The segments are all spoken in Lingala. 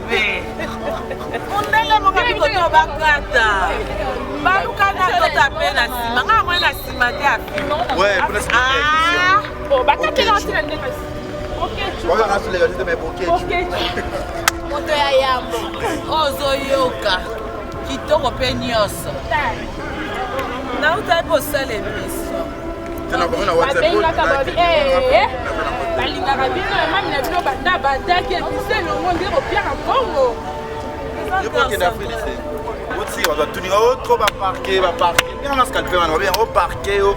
bébé. Mondele mon ami koto bakata. Baluka na tota pena sima. Nga moi na sima te afi. Ouais, pour l'instant. Ah. Oh, bakata la tina ndeka. OK. On va rester les gars de mes bouquets. OK. Moto ya yambo. Ozo yoka. Kitoko pe nyonso. Na uta po sale biso. Tena kwa na WhatsApp. Balingaka bino mami na bino banda badaki ebise longo nde kopiaka mbongo. Je crois qu'il a pris lycée. Aussi, on va tenir trop va parquer. Et on a scalpé, on va bien au parquet. Non.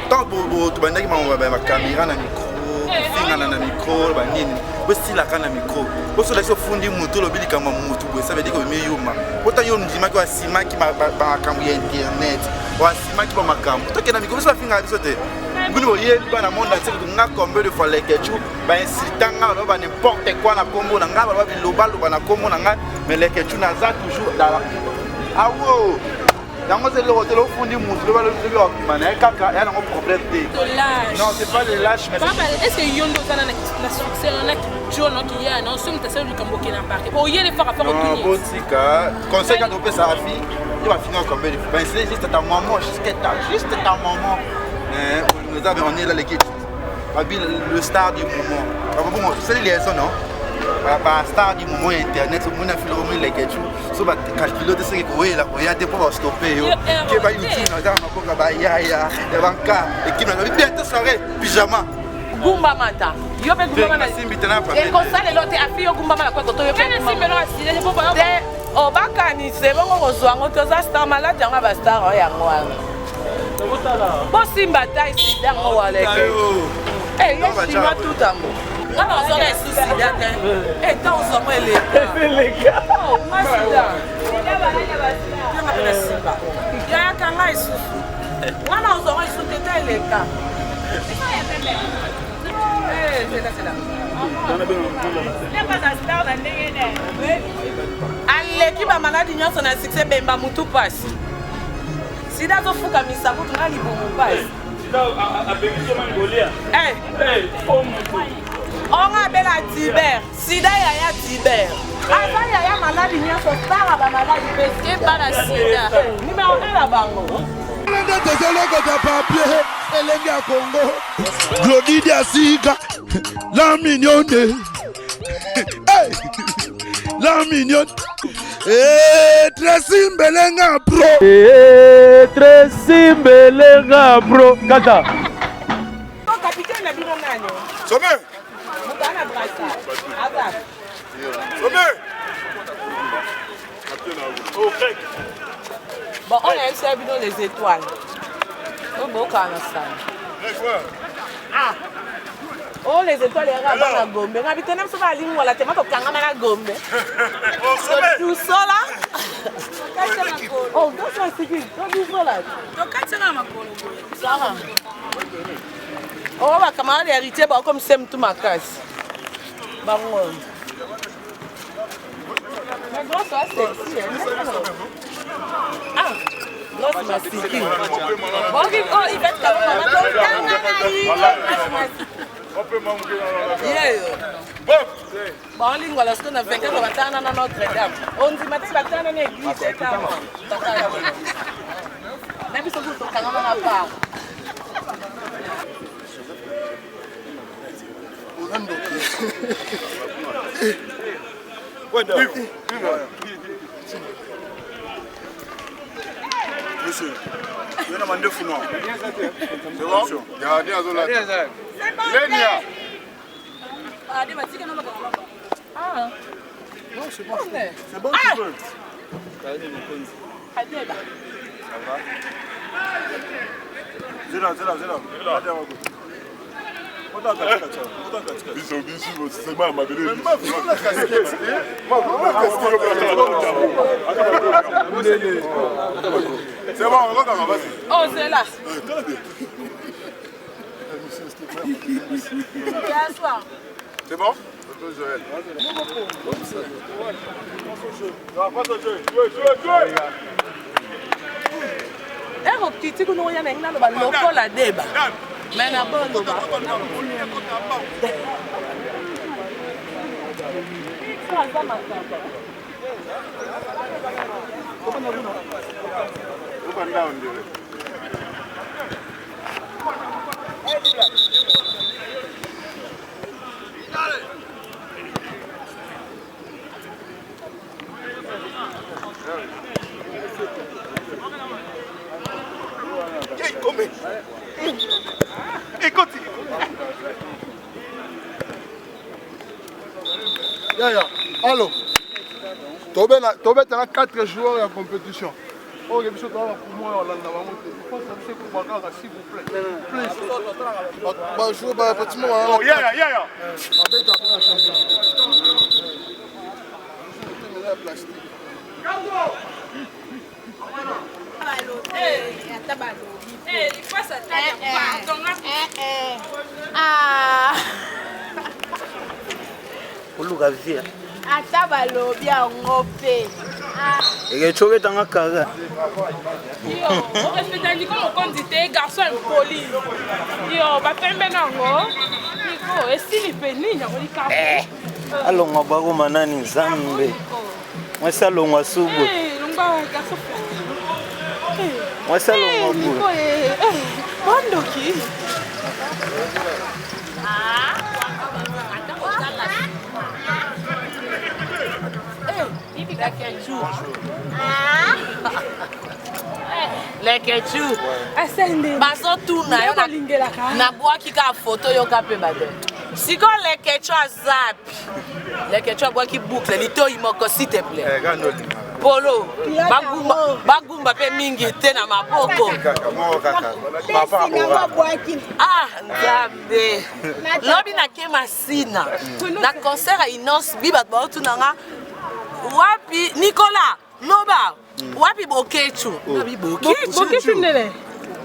Tant que tu vas dire que ma caméra na micro, finger na micro, ba nini. Aussi la canne na micro. Aussi la chose fundi moto lo bilika ma moto. Ça veut dire que me yuma. Autant yo ndima ko asima ki ba kambu ya internet. Wa asima ki ba makambu. To ke na micro so finger biso te. Vous voyez, dans le monde entier, vous avez combien de fois les ketchup, n'importe quoi na combo, mais les ketchup n'a toujours dans la. Ah ouais! Dans le hôtel, au fond du monde, il y a un problème. Non, c'est pas de lâche, mais. Est-ce que Yondo a un succès, on a qui y a non, c'est un seul qui n'a pas. Pour y aller par rapport au tout. Bon, conseil quand on fait sa fille, il va finir combien de fois. C'est juste ta maman, juste ta maman. On est là l'équipe, le star du moment. C'est les liaisons, non? Le star du moment internet, on a fait le les ketchup, so va calculer de ce que là, il y a des pour stopper. Qui va YouTube, on va ya, banca, et qui m'a dit bien tout soirée, pyjama. Gumba mata. Yo pe gumba mata. Et comme ça les lots a fi yo gumba mata quoi to yo pe gumba mata. O bakani se bongo kozwa ngoto za star malade yanga ba star yango wana. Simba taille si dans le waleke. Eh, il y a tout à moi. Là, on aurait souci d'atteindre. Et tant on s'en met les gars. Oh, moi, c'est là. Il y a un canal sous. Moi, on aurait souci les gars. Eh, c'est là. Allez, qui va malade, il y a son succès, ben, bah, moutou passe. Sida to fuka misabu tunali bomo basi. Sida abemiso mangolia. On appelle à Tiber. Sida ya Tiber. Ava ya maladi nyaso sara ba maladi peske bana sida. Numéro 1 la bango. Lende tezeleko ta papier elenge ya Congo. Glody Diasika. La mignonne. Hey! La mignonne. Tracy Mbelenga Pro. Tracy Mbelenga Pro. Kata. Ton capitaine na bino nani? Sommet. Mutana brasa. Ava. Sommet. Oh, grec. Bon, on a servi dans les étoiles. On va au canastan. Ah. Oh, les étoiles, les rabbins à Gombe. Mais habitez même sur la ligne où la théma au Kangama à Gombe. Tout ça là. Oh, that's why c'est good. Don't do so là. Donc, quand c'est là, ma colo. Ça va. Oh, ma camarade héritier, comme c'est tout ma casse. Bah, moi. Mais gros, ça, c'est ah. Non, c'est ma sécu. Bon, il va être On peut manger dans la bon, on ligne, voilà ce qu'on a fait, on va t'en dans Notre-Dame. On dit, maintenant, la t'en dans l'église, c'est à moi. Même si on quand on a part. Monsieur, il y a un mandat fou noir. C'est bon? Gardez à Zola. C'est bon. Ah. Non, c'est bon. C'est bon, tu peux. Ça va? Zéla. C'est ma belle. C'est bon, on va vas-y. Oh, c'est là. C'est bon? Joël. Un petit coup, nous y a un local à débat. Mais la bonne. Allô. Tobé, tu as 4 joueurs en compétition. Oh, il y a des choses pour moi. Il faut que pour Bakara, s'il vous plaît. Please. Bonjour, petit moment. Oh, yeah. Oluka via. Ata balobi yango pe. Ekechoke tanga kaga. Yo, on respecte comme on condité garçon impoli. Yo, ba pembe nango. Niko, esili peni nango lika. Alongwa bako manani nzambe. Mwesa longwa subu. Longwa garçon. Mwesa longwa bu. Niko bondoki. Les ketchup. Baso tuna yo na boaki ka photo yo ka pe bade. Siko les ketchup zapi. Les ketchup boaki boucle lito imoko s'il te plaît. Polo bagumba pe mingi te na maboko. Ah nzambe. Lobi na ke masina. Na concert à Inos bibat ba tunanga. Wapi Nicolas Loba wapi bokechu wapi bokechu nele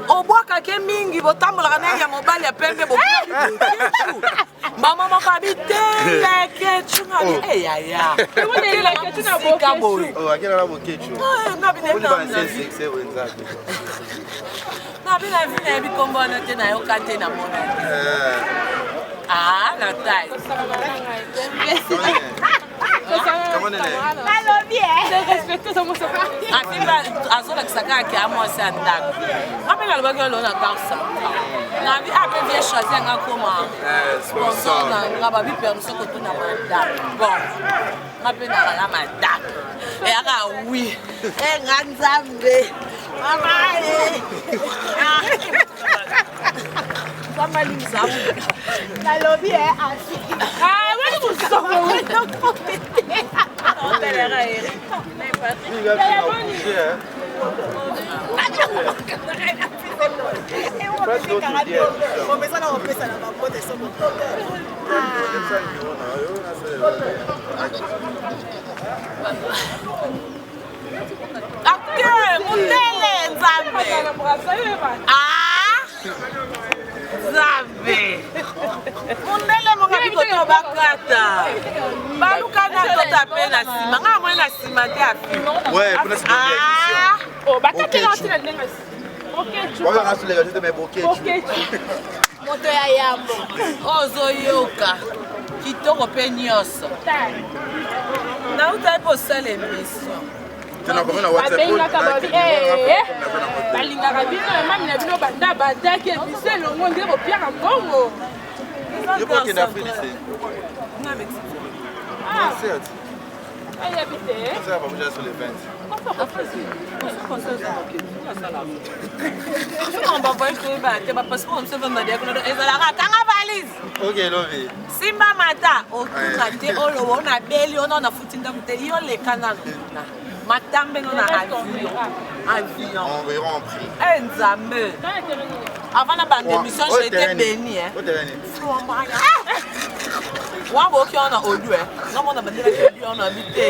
obwaka ke mingi botambola na ya mobali ya pembe bokechu mama makabite lekechu na ya wone lekechu na bokechu oh akela na bokechu na bine na sexy wenzake na bine bikombo na te na yo kante na mona ah na tai comment elle est Balobi respecte ça moi ça Atimba azola kisaka ki amosi andako. Ngapela lobaki lo na garça. Ngabi ape vie choisir ngakoma. Sponsor ngaba bi permission ko tuna mandako. Bon. Ngapela la mandako. E aka oui. E nganzambe. Mama Somebody mzamu. Balobi asi. Ah, wani musoko. On te le rire. Zambe. Mundele monga bikoto bakata. Baluka na tota pena sima. Nga mwana sima te afi. ouais pour la émission Oh, bakata na tina ndenga. Bokechu. on va rester les gars mais bokechu moto ya yambo. Ozoyoka. Kitoko pe nyonso. Na uta po sala émission. tu n'as combien na WhatsApp balingaka bino mami na bino banda badaki ebiso elongo nde kopiaka mbongo je crois qu'il a pris lycée certes ayebi te ça va bouger sur les 20 On va voir que ma passeport se vend derrière nous et ça la kanga valise. OK lovi Simba mata o kate o lo na beli ona na futinda muteli yo le kana. Matambe no na avion. on verra en prix Nzambe. Avant la bande d'émission, j'ai été béni hein. Wa bo ki ona odu no mo na bande ki ona bité.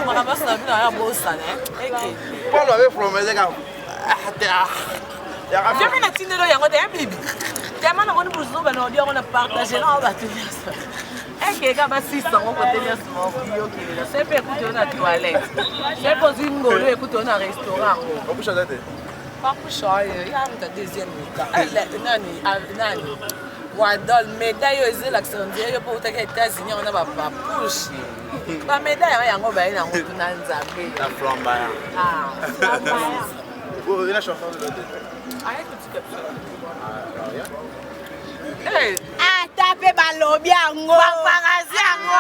Mo na basa na bi na ya bossa né. Eke. Paul avait promis les gars Jamais na tinelo yango de bibi. Tellement na ngoni buzo ba na odi ona partager na ba tenir ça. Eke ka ba 600 on peut tenir ça. Yo ki la c'est pe écouter na toilette. C'est poser ngolo écouter na restaurant. on peut changer Pas pour choyer, il y a un deuxième cas. Nani wadol médaille oyo ezelakisa ondire yo mpo utaki états-unis wana bapushe bamédaille yango baye nango tuna nzambe na flambaya ina chanson de l'autre ata mpe balobi yango baparasi yango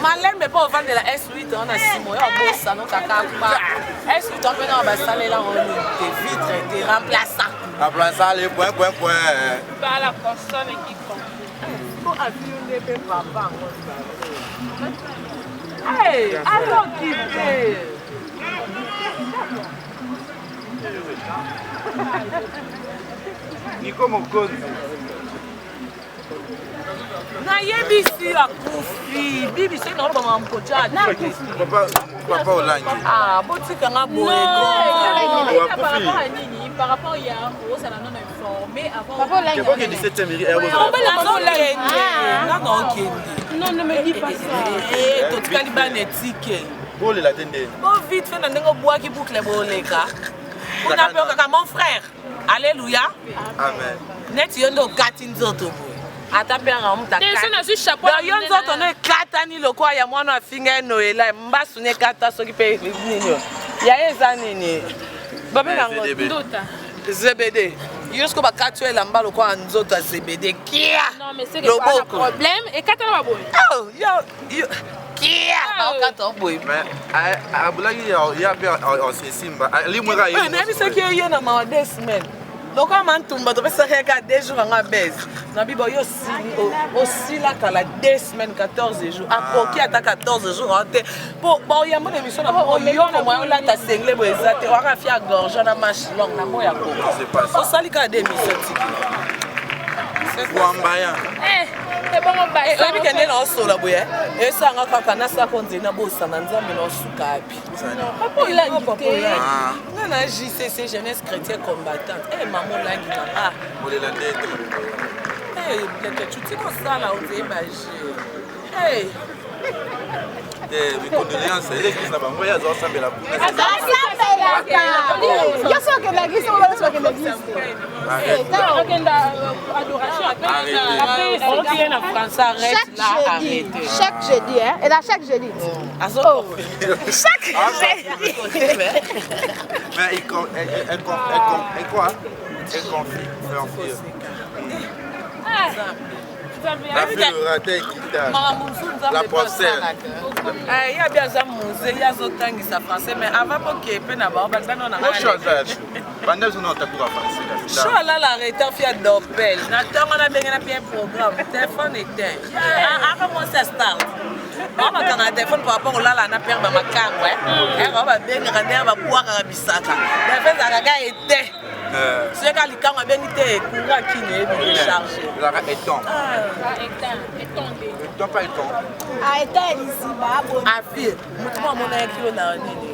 malembe mpo ovandela S8 wana nsima oyo abosano kaka S8 mpe na basalela ngo te vitre te remplaçant les points. Par la personne qui compte. Pour appuyer les papa. Hey, alors quitter. Nico Mokozi. nayebisi akufi bibi soki naolobama mpoja papa olangi botikanga boye par rapport ya ozala nano informé avant que 17e non ne me dis pas ça totikali bana etike bolela te nde bo vite fait na ndenge obwaki boucle boleka kuna mpe okaka mon frère alléluia amen neti yo nde okati nzoto boye ata mpe anga mutaka yo nzoto no ekatani lokola ya mwana afinga enoela mbasu ne ekata soki mpe nini ya eza nini babengango zebede yo soki bakati yo elamba lokola nzoto ya zebede kia loboko problème ekatana baboye kia bakata boye abulaki ya mpe osesimba limweka ye nayebi soki oye na mawa 2 semaines lokola mantumba topesaki yaka 2 jours anga bese na bibo yo osila kala 2 semaines 14 jours akoki ata 14 jours te po oyamba na émission na oyoko moya olata sengle boye eza te waka fia gorge na marche longue na moya koko osali kala 2 émission tiki wambaya oyebi kende na osola boye esanga kaka nasako nzena bosana nzambe na osuka api nga na JCC jeunesse chrétien combattante mama olangi nanga molela nde leke tuti kosala ozeyebage mes condoléances l'église na bango yaza osambela yo soki okende église oyo soki okende église chaque jeudi et là chaque jeudi mais elle confie la fille le raté quitte la porcelle ya bi aza musée ya azotangisa français mais avant poke mpe na bao bazana na show alala arrêta fia dopel na ntongo nabengena mpe programme téléphone éteint akomonsi a start bao bakanga téléphone par rapport olala na pere bamakango bao babengaka ndenge babwakaka bisaka téléphone ezalaka éteint soki alikango abengi te courant kini eyebi décharge pas éton aeta elisiba afie motu mo amona kilo na nini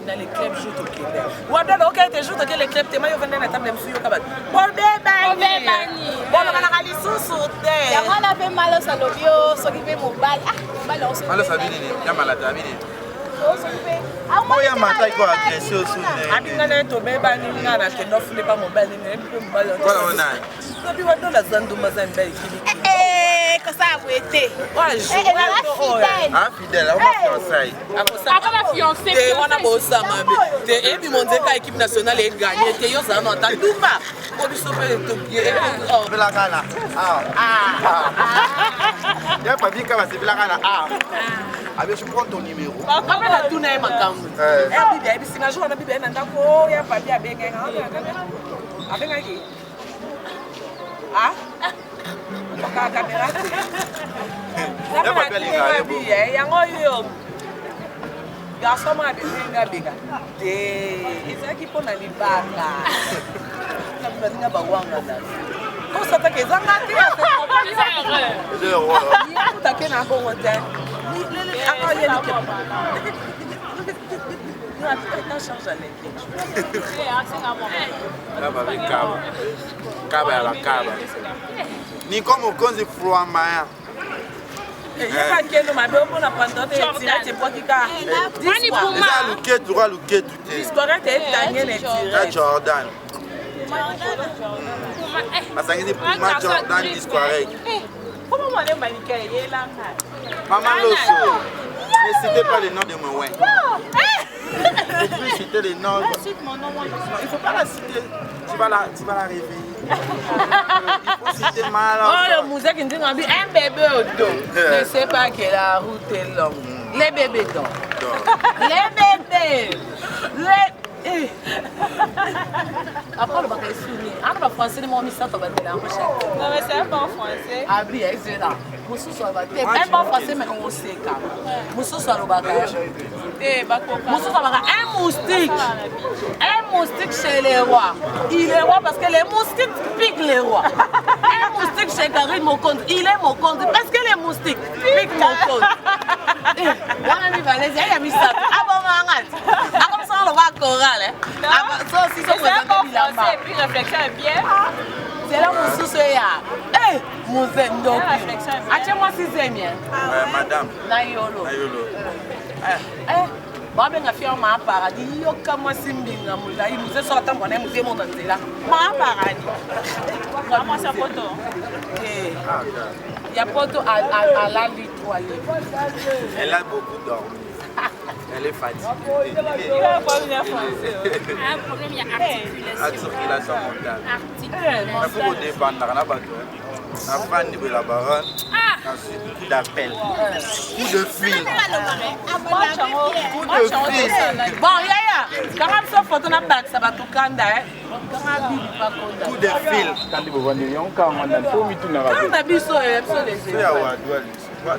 na les clubs jour tokende wadala okende jour tokende les clubs tema yo vende na table msuyo kabati bobebani bolobana lisusu te yango wana mpe malo salobi yo soki mpe mobali mobali malo sabini ni ya malata abini oya mata iko agressé osu ne abingana tobebani nga na kendo fule pa mobali ne mpe mobali wala ona sobi wadola zanduma za mbali kili kosala boye te fidèle oma fiançaille wana bosama te eyebi monzeka équipe nationale eganye te yo ozala no ata ndumba po biso mpe belaka na ya papi kaka basepelaka na Abi, je prends ton numéro. Papa tout na makambo. Bibi ayebisi na jour na bibi na ndako ya papi abenga. Abenga ki? Baka kamera. Ya papi alinga bibi yango yo. Garçon ma benga bega. Ezaki pona libaka. Na bana ba wanga na. Ko sata ke zanga te. Tout à fait na bon hotel. Kaba ya bakaba ni como konzi fluamaya keno mabe opona pantalon etira tebwakika eza luketu te discorrect etangene ya Jordan Parce que Puma Jordan disent correct. Comment on est maniqué? Maman Loso, ne citez pas le nom de mon ouin. Ne plus citer les noms. Il ne faut pas la citer. Tu vas la réveiller. Il faut citer mal. Oh, le musée qui dit un bébé au dos. Ne sais pas que la route est longue. Les bébés donc. Les bébés. Après, le bac est soumis. On va français de mon ministère, on va te la recherche. Non, mais c'est pas en français. Ah bien, c'est là. Moussou soit le bac. Un bon français, mais on sait quand même. Moussou soit le bac. Moussou soit le bac. Un moustique. Un moustique chez les rois. Il est roi parce que les moustiques piquent les rois. Un moustique chez Karine Mokonde. Il est Mokonde parce que les moustiques piquent Mokonde. Mon ami Valaisie, il a mis ça. Ah bon, Mangat. Ah comme ça, on le voit choral. Ça aussi, ça c'est un bon français et puis réflexion est bien. C'est là mon sous Eh, mon zem donc. Achète-moi 6e. Madame. Nayolo. Bon, ben, la fille m'a paradis. Yo, comme moi, Simbinga, Moula, il nous est sorti en bonnet, nous mon là. M'a paradis. Comment ça photo? Il y a photo à la lutte. Elle a beaucoup d'or. Elle est fatiguée. Il a un problème français. Un problème, il y a articulation mentale. Articulation. Il faut dépendre de la bagarre. Après, il y a la bagarre. Ensuite, coup d'appel. Coup de fil. Coup de fil. Bon, Yaya, quand même, ça photo n'a pas ça va tout kanda. Coup de fil. Quand vous voyez, on a un peu de temps. On a vu ça, C'est à Ouadoual.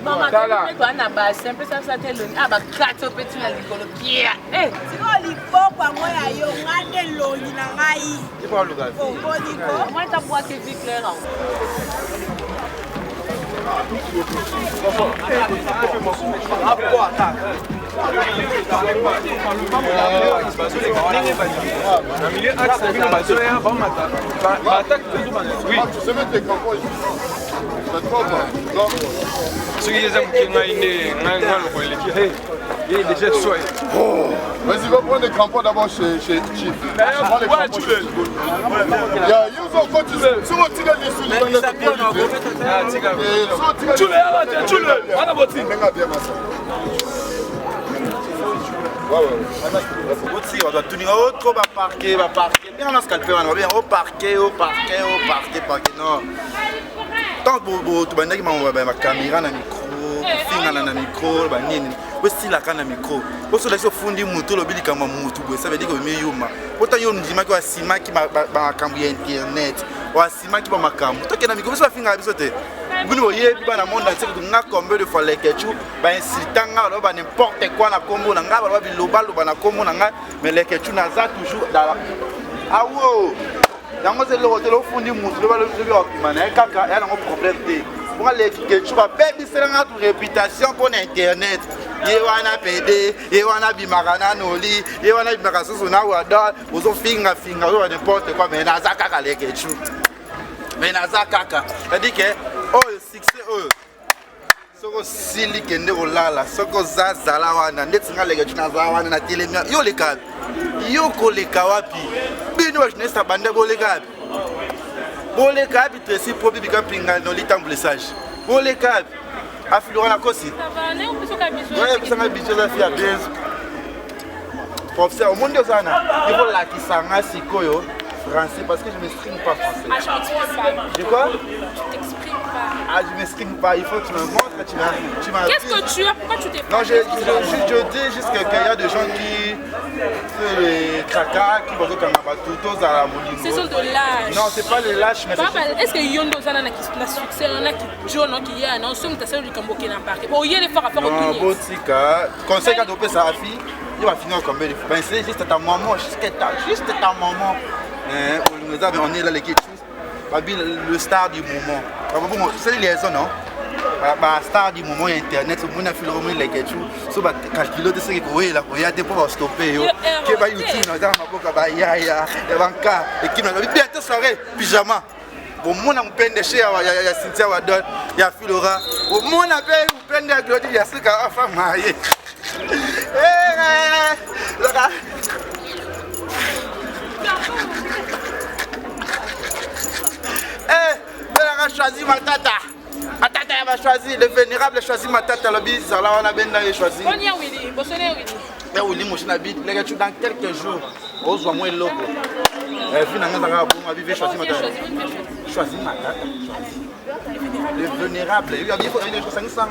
Maman, tu peux pas bas, c'est un peu ça, ça t'est le ah bah 4 petits là l'école Pierre. Eh, c'est quoi l'hypoque à moi là yo, ngade lo ina ngai. C'est pas le gars. Moi t'as boire que dit clair. Vas-y, va prendre des crampons d'abord chez Chief. On doit tenir autre, va parquer. Bien, on a scalpé, on va bien au parquet. Non. Tant que tu vas dire ma caméra na micro, film na micro, ba nini. Aussi la kana micro. Aussi la so fundi mutu lo bili kama mutu. Ça veut dire que me yuma. Ota yo ndima ki wa sima ki ba kambu ya internet. Wa sima ki ba makambu. To kena micro so finga biso te. Buni oye bi ba na monde entier que nga combien de fois les ketchup ba insultanga lo ba n'importe quoi na kombo na nga ba biloba lo ba na kombo na nga mais les ketchup na za toujours dans la ah wow. Yango c'est le hôtel au fond du monde, le ballon de l'opimane, kaka, il y a un problème de. Pour les ketchup, baby, c'est une réputation pour internet. Yewana PD, Yewana bimarana noli, Yewana bimarasu sona wada, ozo finga, ou n'importe quoi, mais naza kaka les ketchup. Mais naza kaka. C'est-à-dire que, oh, le succès, oh. Soko sili kende olala, soko zazala wana, ndetsinga les ketchup naza wana na télémia, yo les kabi. Yo koleka wapi bino jeunesse bande boleka wapi tresi propre bika pinga no litamblessage boleka wapi afilora na kosi ça va ne on peut soka biso ouais ça nga biso za fia bien professeur au monde ozana il faut la kisanga sikoyo français parce que je m'exprime pas français. Ah, je m'exprime pas. De quoi? Tu t'exprimes pas. Ah, je m'exprime pas. Il faut que tu me montres que tu m'as. Qu'est-ce que tu as? Pourquoi tu t'es pas? Non, je dis juste qu'il y a des gens qui font les cracas, qui vont tous à la moline. C'est sur de l'âge. Non, c'est pas les lâches, mais c'est. Est-ce que Yondo Zana a succès? Il y en a qui John qui y a non, somme t'as du Cambo qui n'a pas. Bon, il y a des fois à faire au non, Botika. Conseil quand on peut sa fille, il va finir comme il faut. Ben c'est juste ta maman, juste ta maman. On est là les le star du moment. C'est les liaisons, non? La star du moment internet, on a fait le roman les ketchup. So ba calculer de ce que oui là, il y a des pour stopper yo. Qui va YouTube dans ma boca ba ya et banca et qui m'a dit bien soirée pyjama. Bon mon on peine de chez ya Cynthia Wadon, ya Filora. Bon mon appelle on peine de Glody ya ce qu'a femme mariée. choisi, le vénérable a choisi ma tête à la bise, alors on a bien choisi. On y a Willy, vous savez Willy. Mais Willy, moi je n'habite, les gars, dans quelques jours, on se voit moins logo. Finalement, ça va vivre choisir ma tête. Choisir ma tête. Le vénérable, il y a des choses qui sont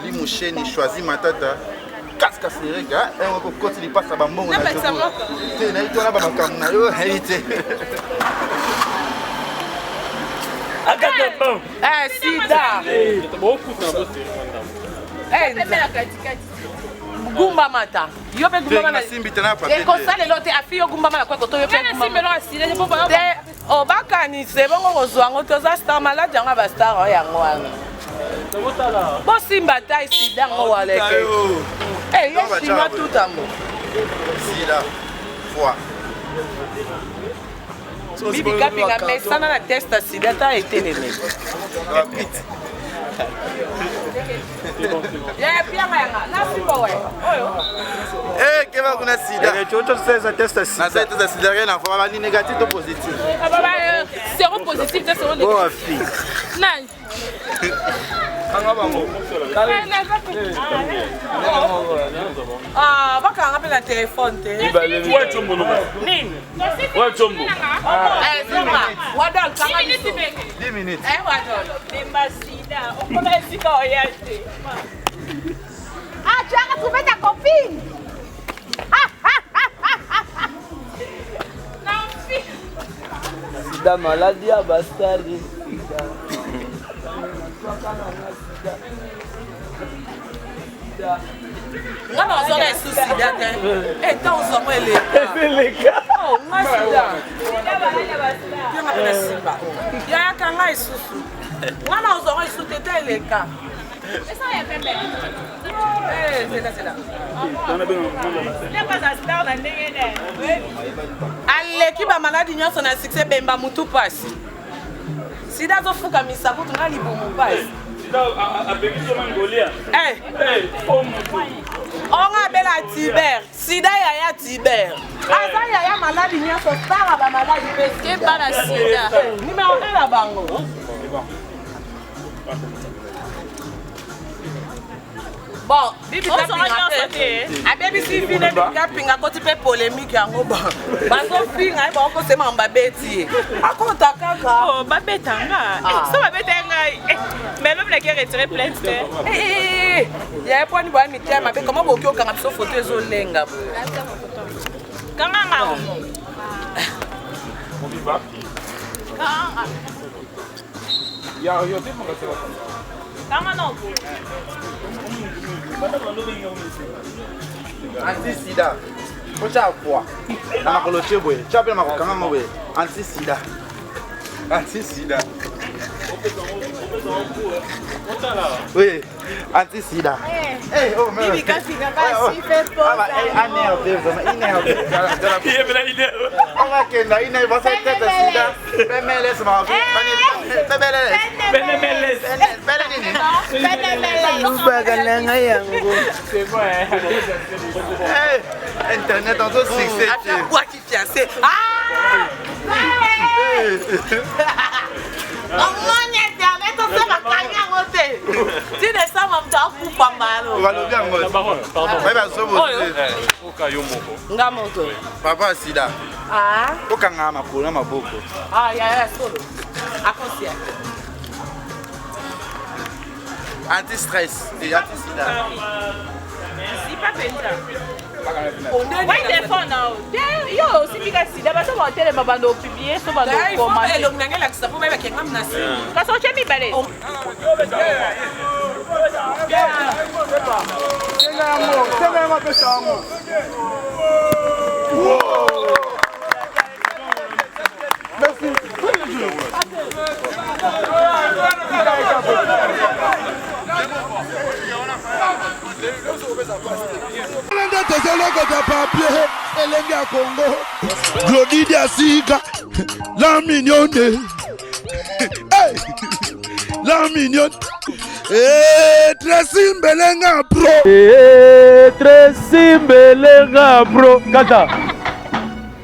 Willy Moucheni choisit ma tête. Casque serré, gars, et on peut continuer pas ça va bon. Non, mais ça va. Tu n'as pas la banque, na yo, hérité. Sida. Gumba mata. Yo pe gumba mata. E ko sale lote afi yo gumba mata kwa ko to yo pe gumba. Simelo asile je papa. Te obakani se bongo kozwa ngo toza star malade nga ba star o yango wana. Bo simba tai sida ngo waleke. Eh, yo sima tout amour. Sida. Foi. Bibi kapinga mesana na testa sida ta etelele. Ya pia nga na simba we. Oyo. Eh, que va kuna sida. Tu as testa sida. Na testa sida rien à voir ni négatif ou positif. Zéro positif, c'est zéro négatif. Boa fille. Non. Ah, baka nga pe na téléphone te. Ouais, chombo no. Nini? Ouais, chombo. Zuma, wadol kanga 10 minutes. wadol. Demba sida. On peut essayer quand il y a acheté. Ah, tu as retrouvé ta copine. Sida maladie à bastard. Nga na ozora esu sida te. Eh, ta ozomo ele. Oh, nga sida. Yo nga pena simba. Ya kanga isusu. Nga na ozora esu te te eleka. Esa ya pembe. Eh, c'est là. Aleki ba maladi nyonso na succès bemba mutu pasi. Sida zofuka misabutu nga libumu pasi. Eh, on appelle à Tiber. Sida yaya Tiber. Asa yaya maladi nyonso sara ba maladi peske Pas la sida. Numéro 1 la bango. Bon, bibi kapinga. A baby si fine bibi kapinga ko tipe polémique yango ba. Bazo finga ba ko sema mbabeti. Akota kaka. Oh, babeta nga. So babeta nga. Mais même la guerre est très plainte. Ya poni ba mi tema be comment boki okanga biso photo ezolenga. Kanga nga. Kanga non. Anti-sida. Kocha kwa. Na makoloche boy. Chape na makokanga ngobe. Anti-sida. Anti-sida. Oui, anti-sida. Eh, oh mais. Bibi kapinga ba si fait pour. Ah bah, énervé vraiment, énervé. On va kenda, il va se tête sida. PMLS ma. PMLS. C'est vrai. Internet en tout succès. Afia quoi qui fiancé. Ah! Omoni internet on se va kanya ngote. Tu ne sais même pas coupa malo. On va le bien ngote. Pardon. Bye bye so bo. Nga moto. Papa sida. Ah. Okanga makolo maboko. Ah, ya solo. Akosia. Anti-stress et anti-sida. Si pas penta. Onde Why the phone now? Yo, si fika sida ba so ba tele mabando publier so ba do commenter. Ele ngangela la kisapo ba kenga mnasi. Ka so chemi bale. Elenga Congo, Glody Diasiga, la mignonne, hey, la mignonne, Tracy Mbelenga Pro, Tracy Mbelenga Pro, Kata.